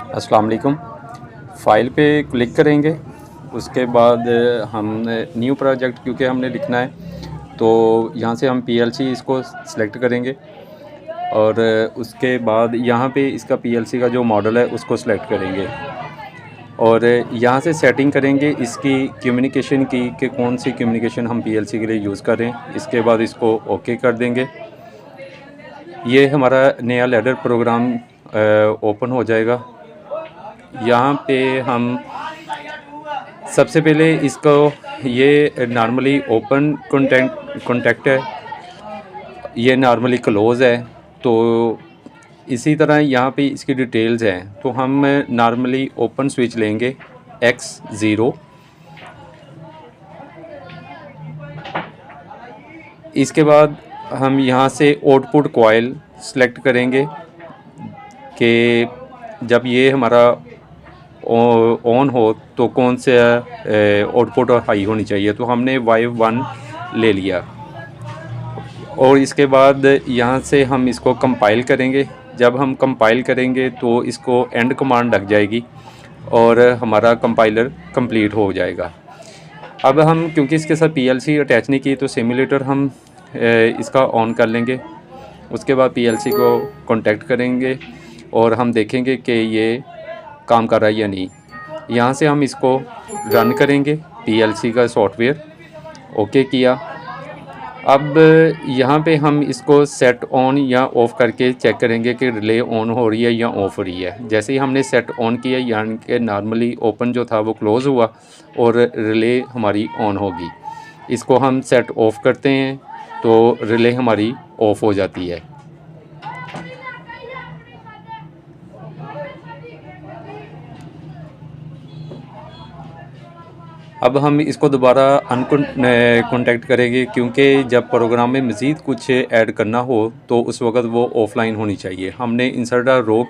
अस्सलाम वालेकुम। फ़ाइल पे क्लिक करेंगे। उसके बाद हमने न्यू प्रोजेक्ट क्योंकि हमने लिखना है, तो यहाँ से हम पीएलसी इसको सिलेक्ट करेंगे और उसके बाद यहाँ पे इसका पीएलसी का जो मॉडल है उसको सिलेक्ट करेंगे और यहाँ से सेटिंग करेंगे इसकी कम्युनिकेशन की कि कौन सी कम्युनिकेशन हम पीएलसी के लिए यूज़ कर रहे हैं। इसके बाद इसको ओके कर देंगे। ये हमारा नया लैडर प्रोग्राम ओपन हो जाएगा। यहाँ पे हम सबसे पहले इसको, ये नॉर्मली ओपन कॉन्टैक्ट है, ये नॉर्मली क्लोज़ है। तो इसी तरह यहाँ पे इसकी डिटेल्स हैं। तो हम नॉर्मली ओपन स्विच लेंगे X0। इसके बाद हम यहाँ से आउटपुट कॉइल सेलेक्ट करेंगे कि जब ये हमारा ऑन हो तो कौन से आउटपुट हाई होनी चाहिए। तो हमने Y1 ले लिया और इसके बाद यहाँ से हम इसको कंपाइल करेंगे। जब हम कंपाइल करेंगे तो इसको एंड कमांड लग जाएगी और हमारा कंपाइलर कंप्लीट हो जाएगा। अब हम क्योंकि इसके साथ पीएलसी अटैच नहीं की तो सिमुलेटर हम इसका ऑन कर लेंगे। उसके बाद पीएलसी को कांटेक्ट करेंगे और हम देखेंगे कि ये काम कर रहा है या नहीं। यहाँ से हम इसको रन करेंगे पीएलसी का सॉफ्टवेयर। ओके किया। अब यहाँ पे हम इसको सेट ऑन या ऑफ़ करके चेक करेंगे कि रिले ऑन हो रही है या ऑफ़ हो रही है। जैसे ही हमने सेट ऑन किया यानी कि नॉर्मली ओपन जो था वो क्लोज़ हुआ और रिले हमारी ऑन होगी। इसको हम सेट ऑफ़ करते हैं तो रिले हमारी ऑफ़ हो जाती है। अब हम इसको दोबारा कॉन्टैक्ट करेंगे क्योंकि जब प्रोग्राम में मज़ीद कुछ ऐड करना हो तो उस वक़्त वो ऑफ़लाइन होनी चाहिए। हमने इंसर्ट अ रो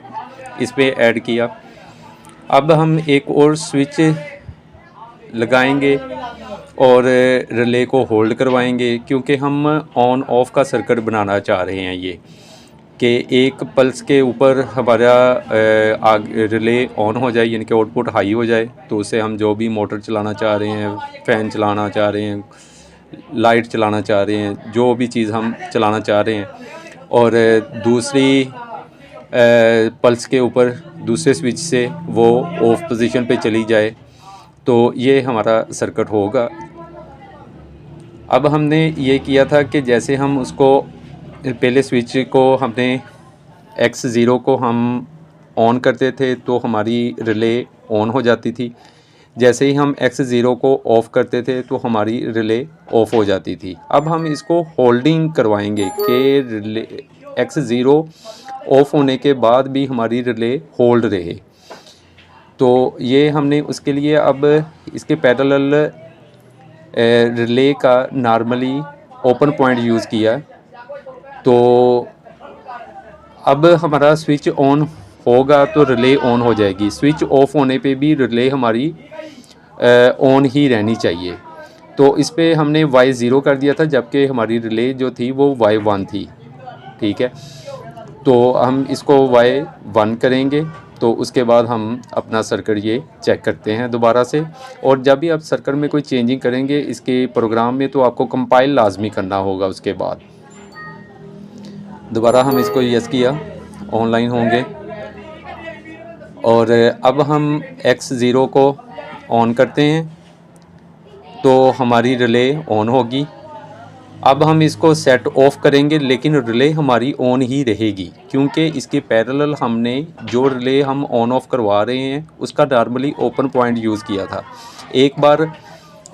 इस पे ऐड किया। अब हम एक और स्विच लगाएंगे और रिले को होल्ड करवाएंगे क्योंकि हम ऑन ऑफ़ का सर्किट बनाना चाह रहे हैं। ये कि एक पल्स के ऊपर हमारा रिले ऑन हो जाए यानी कि आउटपुट हाई हो जाए, तो उससे हम जो भी मोटर चलाना चाह रहे हैं, फ़ैन चलाना चाह रहे हैं, लाइट चलाना चाह रहे हैं, जो भी चीज़ हम चलाना चाह रहे हैं और दूसरी पल्स के ऊपर दूसरे स्विच से वो ऑफ पोजीशन पे चली जाए, तो ये हमारा सर्किट होगा। अब हमने ये किया था कि जैसे हम उसको पहले स्विच को हमने X0 को हम ऑन करते थे तो हमारी रिले ऑन हो जाती थी। जैसे ही हम X0 को ऑफ़ करते थे तो हमारी रिले ऑफ़ हो जाती थी। अब हम इसको होल्डिंग करवाएंगे कि रिले X0 ऑफ़ होने के बाद भी हमारी रिले होल्ड रहे। तो ये हमने उसके लिए अब इसके पैरेलल रिले का नॉर्मली ओपन पॉइंट यूज़ किया। तो अब हमारा स्विच ऑन होगा तो रिले ऑन हो जाएगी। स्विच ऑफ होने पे भी रिले हमारी ऑन ही रहनी चाहिए। तो इस पे हमने Y0 कर दिया था जबकि हमारी रिले जो थी वो Y1 थी। ठीक है, तो हम इसको Y1 करेंगे तो उसके बाद हम अपना सर्किट ये चेक करते हैं दोबारा से। और जब भी आप सर्किट में कोई चेंजिंग करेंगे इसके प्रोग्राम में तो आपको कंपाइल लाजमी करना होगा। उसके बाद दोबारा हम इसको यस किया, ऑनलाइन होंगे। और अब हम X0 को ऑन करते हैं तो हमारी रिले ऑन होगी। अब हम इसको सेट ऑफ़ करेंगे लेकिन रिले हमारी ऑन ही रहेगी क्योंकि इसके पैरेलल हमने जो रिले हम ऑन ऑफ़ करवा रहे हैं उसका नॉर्मली ओपन पॉइंट यूज़ किया था। एक बार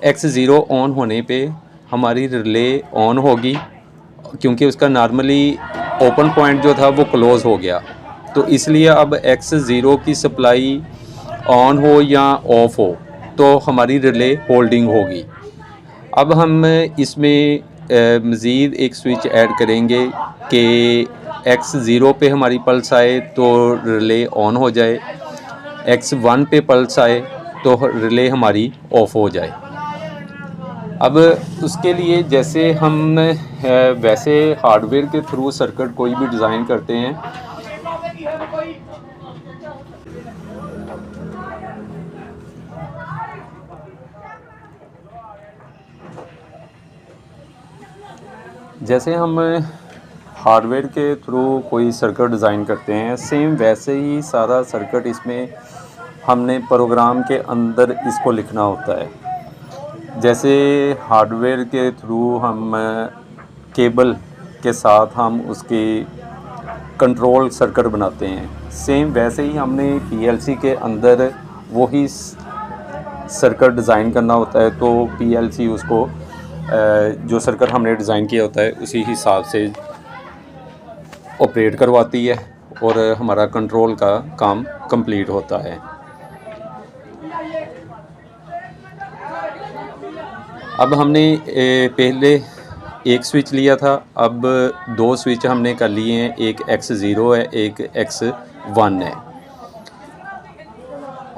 X0 ऑन होने पे हमारी रिले ऑन होगी क्योंकि उसका नॉर्मली ओपन पॉइंट जो था वो क्लोज़ हो गया। तो इसलिए अब X0 की सप्लाई ऑन हो या ऑफ़ हो तो हमारी रिले होल्डिंग होगी। अब हम इसमें मज़ीद एक स्विच ऐड करेंगे कि X0 पे हमारी पल्स आए तो रिले ऑन हो जाए, X1 पे पल्स आए तो रिले हमारी ऑफ़ हो जाए। अब उसके लिए जैसे हम वैसे हार्डवेयर के थ्रू सर्किट कोई भी डिज़ाइन करते हैं जैसे हम हार्डवेयर के थ्रू कोई सर्किट डिज़ाइन करते हैं, सेम वैसे ही सारा सर्किट इसमें हमने प्रोग्राम के अंदर इसको लिखना होता है। जैसे हार्डवेयर के थ्रू हम केबल के साथ हम उसकी कंट्रोल सर्किट बनाते हैं, सेम वैसे ही हमने पीएलसी के अंदर वही सर्किट डिज़ाइन करना होता है। तो पीएलसी उसको जो सर्किट हमने डिज़ाइन किया होता है उसी हिसाब से ऑपरेट करवाती है और हमारा कंट्रोल का काम कंप्लीट होता है। अब हमने पहले एक स्विच लिया था, अब 2 स्विच हमने कर लिए हैं, एक X0 है, एक X1 है।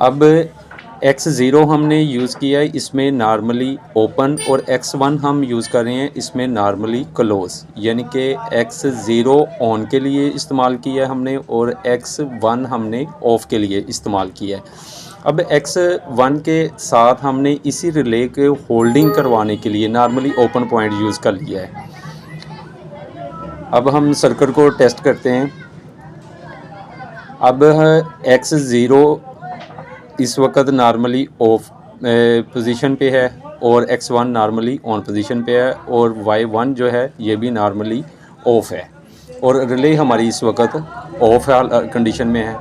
अब X0 हमने यूज़ किया है, इसमें नॉर्मली ओपन, और X1 हम यूज़ कर रहे हैं, इसमें नॉर्मली क्लोज़, यानी कि X0 ऑन के लिए इस्तेमाल किया है हमने और X1 हमने ऑफ़ के लिए इस्तेमाल किया है। अब X1 के साथ हमने इसी रिले के होल्डिंग करवाने के लिए नॉर्मली ओपन पॉइंट यूज़ कर लिया है। अब हम सर्किट को टेस्ट करते हैं। अब X0 इस वक्त नॉर्मली ऑफ पोजीशन पे है और X1 नॉर्मली ऑन पोजीशन पे है और Y1 जो है ये भी नॉर्मली ऑफ़ है और रिले हमारी इस वक्त ऑफ कंडीशन में है।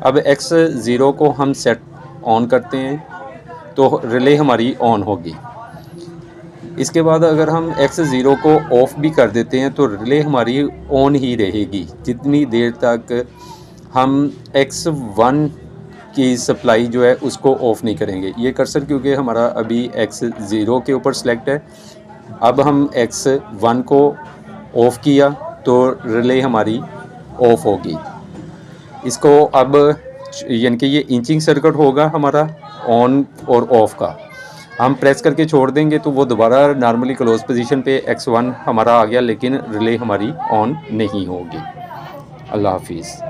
अब X0 को हम सेट ऑन करते हैं तो रिले हमारी ऑन होगी। इसके बाद अगर हम X0 को ऑफ़ भी कर देते हैं तो रिले हमारी ऑन ही रहेगी जितनी देर तक हम X1 की सप्लाई जो है उसको ऑफ़ नहीं करेंगे। ये कर्सर क्योंकि हमारा अभी X0 के ऊपर सेलेक्ट है, अब हम X1 को ऑफ़ किया तो रिले हमारी ऑफ़ होगी। इसको अब यानी कि ये इंचिंग सर्किट होगा हमारा ऑन और ऑफ़ का, हम प्रेस करके छोड़ देंगे तो वो दोबारा नॉर्मली क्लोज पोजीशन पे X1 हमारा आ गया, लेकिन रिले हमारी ऑन नहीं होगी। अल्लाह हाफिज़।